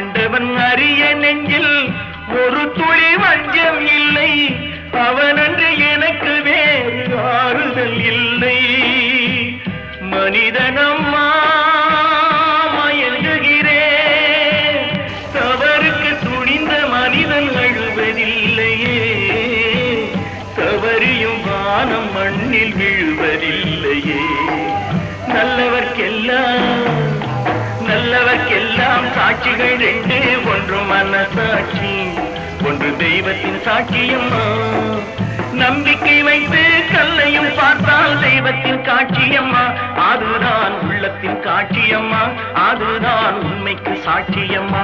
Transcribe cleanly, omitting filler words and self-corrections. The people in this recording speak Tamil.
ஆண்டவன் அறிய நெஞ்சில் ஒரு துளி வஞ்சம் இல்லை. அவனன்று எனக்கு வேறு ஆறுதல் இல்லை. மனிதனம்மா மயங்குகிறேன், தவறுக்கு துணிந்த மனிதன் அழுவதில்லையே. தவறியும் வானம் மண்ணில் விழுவதில்லையே. நல்லவர்க்கெல்லாம் சாட்சிகள் ரெண்டு, ஒன்று மனசாட்சி, ஒன்று தெய்வத்தின் சாட்சியம்மா. நம்பிக்கை வைத்து கல்லையும் பார்த்தால் தெய்வத்தின் காட்சியம்மா. அதுதான் உள்ளத்தின் காட்சியம்மா, அதுதான் உண்மைக்கு சாட்சியம்மா.